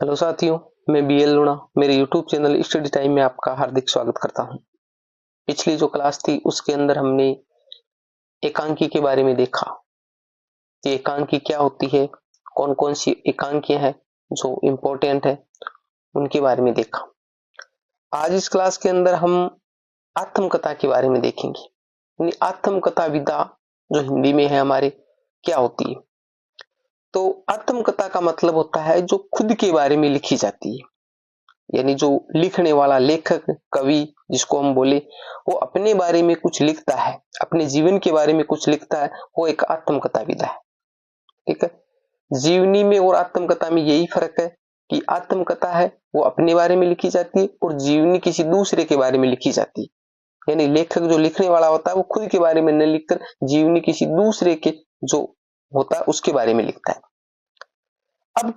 Hello साथियों, मैं BL लूणा मेरे यूट्यूब चैनल स्टडी टाइम में आपका हार्दिक स्वागत करता हूं। पिछली जो क्लास थी उसके अंदर हमने एकांकी के बारे में देखा कि एकांकी क्या होती है, कौन कौन सी एकांकियां हैं जो इम्पोर्टेंट है, उनके बारे में देखा। आज इस क्लास के अंदर हम आत्मकथा के बारे में देखेंगे। आत्मकथा विधा जो हिंदी में है हमारे, क्या होती है। तो आत्मकथा का मतलब होता है जो खुद के बारे में लिखी जाती है, यानी जो लिखने वाला लेखक कवि जिसको हम बोले, वो अपने बारे में कुछ लिखता है, अपने जीवन के बारे में कुछ लिखता है, वो एक आत्मकथा विधा है। ठीक है। जीवनी में और आत्मकथा में यही फर्क है कि आत्मकथा है वो अपने बारे में लिखी जाती है और जीवनी किसी दूसरे के बारे में लिखी जाती है। यानी लेखक जो लिखने वाला होता है वो खुद के बारे में न लिखकर जीवनी किसी दूसरे के जो होता है उसके बारे में लिखता है। अब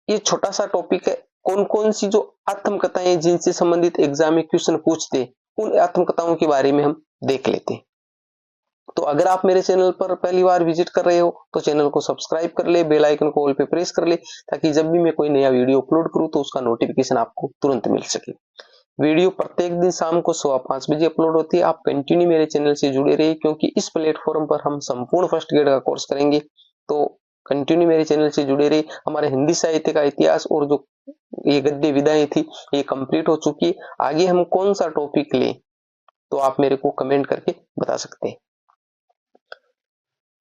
ये छोटा सा टॉपिक है, कौन कौन सी जो आत्मकथाएं जिनसे संबंधित एग्जाम में क्वेश्चन पूछते उन आत्मकथाओं के बारे में हम देख लेते हैं। तो अगर आप मेरे चैनल पर पहली बार विजिट कर रहे हो तो चैनल को सब्सक्राइब कर ले, बेल आइकन को ऑल पे प्रेस कर ले, ताकि जब भी मैं कोई नया वीडियो अपलोड करूं तो उसका नोटिफिकेशन आपको तुरंत मिल सके। वीडियो प्रत्येक दिन शाम को 5:15 बजे अपलोड होती है। आप कंटिन्यू मेरे चैनल से जुड़े रहिए, क्योंकि इस प्लेटफॉर्म पर हम संपूर्ण फर्स्ट ग्रेड का कोर्स करेंगे। तो कंटिन्यू मेरे चैनल से जुड़े रहिए। हमारे हिंदी साहित्य का इतिहास और जो ये गद्य विधाएं थी ये कंप्लीट हो चुकी है। आगे हम कौन सा टॉपिक लें तो आप मेरे को कमेंट करके बता सकते हैं।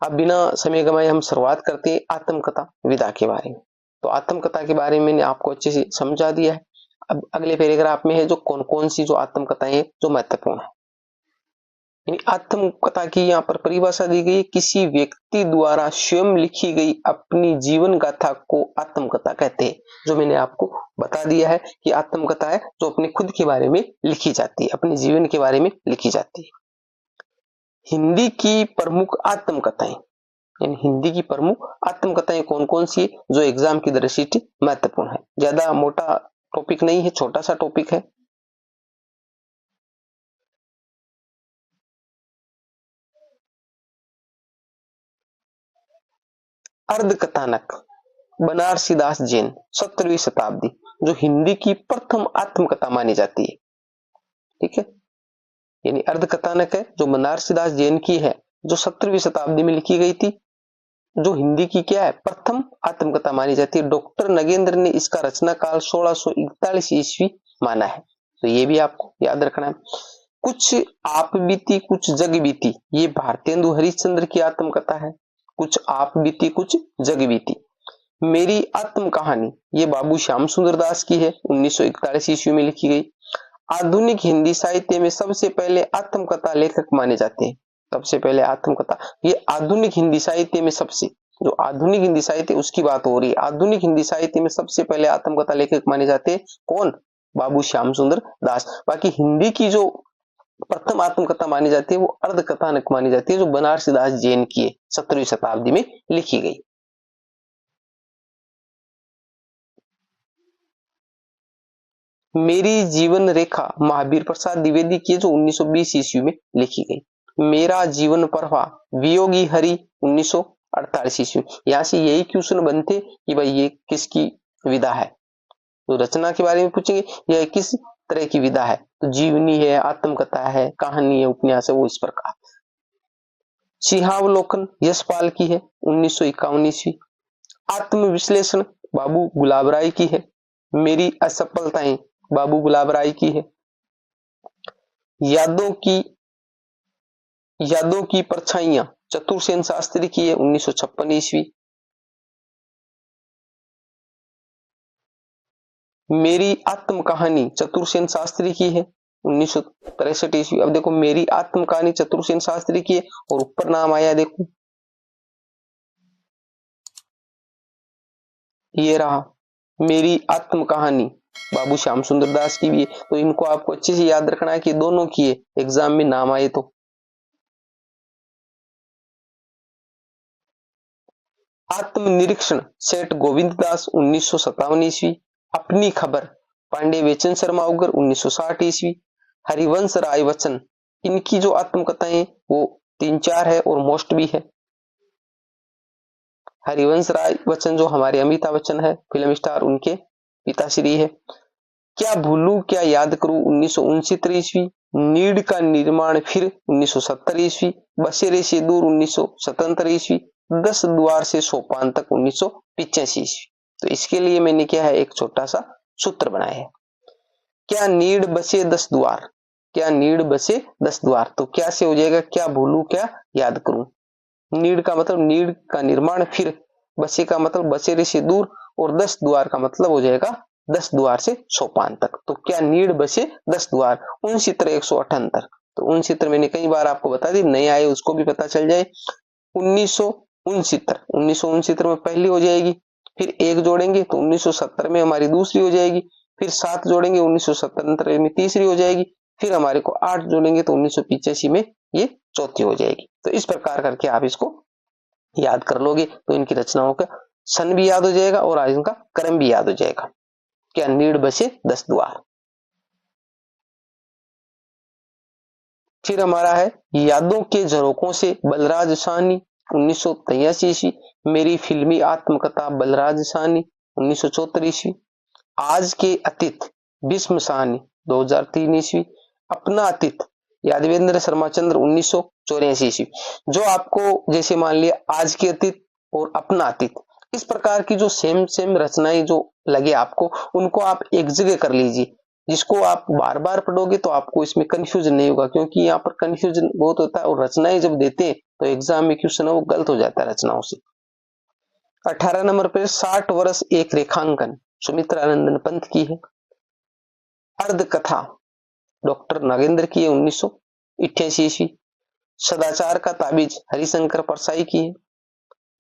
अब बिना समय गंवाए हम शुरुआत करते हैं आत्मकथा विधा के बारे में। तो आत्मकथा के बारे में मैंने आपको अच्छे से समझा दिया है। अब अगले पैराग्राफ में है जो कौन कौन सी जो आत्मकथाएं हैं जो महत्वपूर्ण है। आत्मकथा की यहाँ पर परिभाषा दी गई, किसी व्यक्ति द्वारा स्वयं लिखी गई अपनी जीवन गाथा को आत्मकथा कहते हैं। जो मैंने आपको बता दिया है कि आत्मकथा है जो अपने खुद के बारे में लिखी जाती है, अपने जीवन के बारे में लिखी जाती है। हिंदी की प्रमुख आत्मकथाएं, यानी हिंदी की प्रमुख आत्मकथाएं कौन कौन सी जो एग्जाम की दृष्टि महत्वपूर्ण है। ज्यादा मोटा टॉपिक नहीं है, छोटा सा टॉपिक है। अर्धकथानक, बनारसी दास जैन, 17वीं शताब्दी, जो हिंदी की प्रथम आत्मकथा मानी जाती है। ठीक है। यानी अर्धकथानक है जो बनारसी दास जैन की है, जो 17वीं शताब्दी में लिखी गई थी, जो हिंदी की क्या है प्रथम आत्मकथा मानी जाती है। डॉक्टर नगेंद्र ने इसका रचना काल 1641 ईस्वी माना है। तो ये भी आपको याद रखना है। कुछ आप बीती कुछ जग बीती, ये भारतेंदु हरिश्चंद्र की आत्मकथा है। कुछ आप बीती कुछ जग बीती। मेरी आत्म कहानी, ये बाबू श्याम सुंदर दास की है, 1941 ईस्वी में लिखी गई। आधुनिक हिंदी साहित्य में सबसे पहले आत्मकथा लेखक माने जाते हैं। सबसे पहले आत्मकथा, ये आधुनिक हिंदी साहित्य में सबसे, जो आधुनिक हिंदी साहित्य उसकी बात हो रही है, आधुनिक हिंदी साहित्य में सबसे पहले आत्मकथा लेखक माने जाते हैं कौन? बाबू श्याम सुंदर दास। बाकी हिंदी की जो प्रथम आत्मकथा मानी जाती है वो अर्धकथानक मानी जाती है, जो बनारसी दास जैन की है, 17वीं शताब्दी में लिखी गई। मेरी जीवन रेखा महावीर प्रसाद द्विवेदी की, जो 1920 ईस्वी में लिखी गई। मेरा जीवन प्रवाह वियोगी हरि, 1948 ईस्वी। यहां से यही क्वेश्चन बनते कि भाई ये किसकी विधा है। तो रचना के बारे में पूछेंगे, यह किस तरह की विधा है, तो जीवनी है, आत्मकथा है, कहानी है, उपन्यास है, वो इस प्रकार। सिंहावलोकन यशपाल की है, 1951 ईस्वी। आत्मविश्लेषण बाबू गुलाब राय की है। मेरी असफलताएं बाबू गुलाब राय की है। यादों की परछाइयां चतुरसेन शास्त्री की है, 1956 ईस्वी। मेरी आत्म कहानी चतुरसेन शास्त्री की है, 1963 ईस्वी। अब देखो मेरी आत्म कहानी चतुरसेन शास्त्री की है और ऊपर नाम आया, देखो ये रहा मेरी आत्म कहानी बाबू श्याम सुंदर दास की भी है। तो इनको आपको अच्छे से याद रखना है कि दोनों की है, एग्जाम में नाम आए तो। आत्मनिरीक्षण सेठ गोविंद दास, 1957 ईस्वी। अपनी खबर पांडे बेचन शर्मा उगर, 1960 ईस्वी। हरिवंश राय बच्चन, इनकी जो आत्मकथाएं वो 3-4 है और मोस्ट भी है। हरिवंश राय बच्चन जो हमारे अमिताभ बच्चन है फिल्म स्टार, उनके पिताश्री है। क्या भूलूं क्या याद करूं 1969 ईस्वी, नीड का निर्माण फिर 1970 ईस्वी, बसेरे से दूर 1977 ईस्वी, 10 द्वार से सोपान तक 1985 ईस्वी। तो इसके लिए मैंने क्या है एक छोटा सा सूत्र बनाया है। क्या नीड बसे 10 द्वार, क्या नीड बसे 10 द्वार, तो क्या से हो जाएगा क्या भूलूं क्या याद करूं। नीड का मतलब नीड का निर्माण, फिर बसे का मतलब बसेरे से दूर, और 10 द्वार का मतलब हो जाएगा 10 द्वार से सोपान तक। तो क्या नीड बसे 10 द्वार, उन चित्र 178। तो उन चित्र मैंने कई बार आपको बता दी, नए आए उसको भी पता चल जाए। 1969 में पहली हो जाएगी, फिर एक जोड़ेंगे तो 1970 में हमारी दूसरी हो जाएगी, फिर 7 जोड़ेंगे 1977 में तीसरी हो जाएगी, फिर हमारे को 8 जोड़ेंगे तो 1985 में ये चौथी हो जाएगी। तो इस प्रकार करके आप इसको याद कर लोगे तो इनकी रचनाओं का सन भी याद हो जाएगा और इनका क्रम भी याद हो जाएगा। क्या नीड बसे 10 द्वार। फिर हमारा है यादों के झरोकों से बलराज साहनी 1983 ईस्वी, मेरी फिल्मी आत्मकथा बलराज साहनी 1974 ईस्वी, आज के अतीत भीष्म साहनी 2003 ईस्वी, अपना अतीत यादवेंद्र शर्मा चंद्र 1984 ईस्वी। जो आपको जैसे मान लिया आज के अतीत और अपना अतीत, इस प्रकार की जो सेम रचनाएं जो लगे आपको, उनको आप एक जगह कर लीजिए, जिसको आप बार बार पढ़ोगे तो आपको इसमें कंफ्यूजन नहीं होगा, क्योंकि यहाँ पर कंफ्यूजन बहुत होता है और रचनाएं जब देते हैं तो एग्जाम में क्वेश्चन है वो गलत हो जाता है रचनाओं से। 18 नंबर पर 60 वर्ष एक रेखांकन सुमित्रानंदन पंत की है। अर्ध कथा डॉक्टर नागेंद्र की है 1988 ईस्वी। सदाचार का ताबीज हरिशंकर परसाई की है।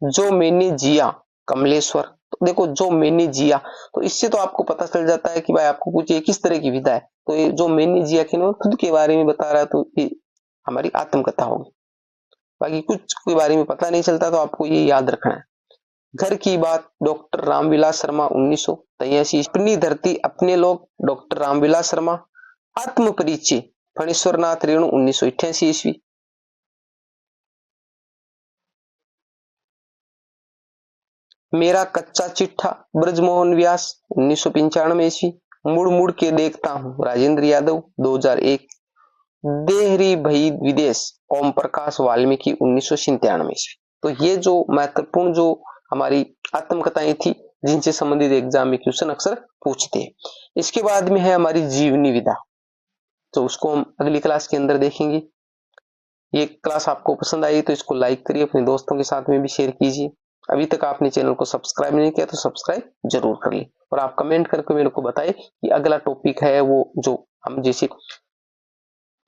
जो मैंने जिया कमलेश्वर, तो देखो जो मैंने जिया, तो इससे तो आपको पता चल जाता है कि भाई आपको पूछिए किस तरह की विधा है, तो ये जो मैंने जिया की ना खुद के बारे में बता रहा है, तो ये हमारी आत्मकथा होगी। बाकी कुछ के बारे में पता नहीं चलता, तो आपको ये याद रखना है। घर की बात डॉक्टर रामविलास शर्मा 1983। अपनी धरती अपने लोग डॉक्टर रामविलास शर्मा। आत्म परिचय फणीश्वरनाथ रेणु 1988 ईस्वी। मेरा कच्चा चिट्ठा ब्रजमोहन व्यास 1995 ईस्वी। मुड़ मुड़ के देखता हूं राजेंद्र यादव 2001। देहरी भई विदेश ओम प्रकाश वाल्मीकि 1997 ईस्वी। तो ये जो महत्वपूर्ण जो हमारी आत्मकथाएं थी जिनसे संबंधित एग्जाम में क्वेश्चन अक्सर पूछते हैं। इसके बाद में है हमारी जीवनी विधा, तो उसको हम अगली क्लास के अंदर देखेंगे। ये क्लास आपको पसंद आई तो इसको लाइक करिए, अपने दोस्तों के साथ में भी शेयर कीजिए। अभी तक आपने चैनल को सब्सक्राइब नहीं किया तो सब्सक्राइब जरूर कर ली, और आप कमेंट करके मेरे को बताइए कि अगला टॉपिक है वो जो हम जैसे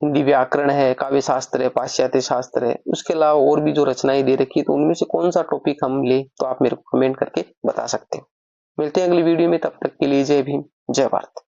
हिंदी व्याकरण है, काव्य शास्त्र है, पाश्चात्य शास्त्र है, उसके अलावा और भी जो रचनाएं दे रखी है, तो उनमें से कौन सा टॉपिक हम ले, तो आप मेरे को कमेंट करके बता सकते हो। मिलते हैं अगली वीडियो में, तब तक के लिए जय भीम जय भारत।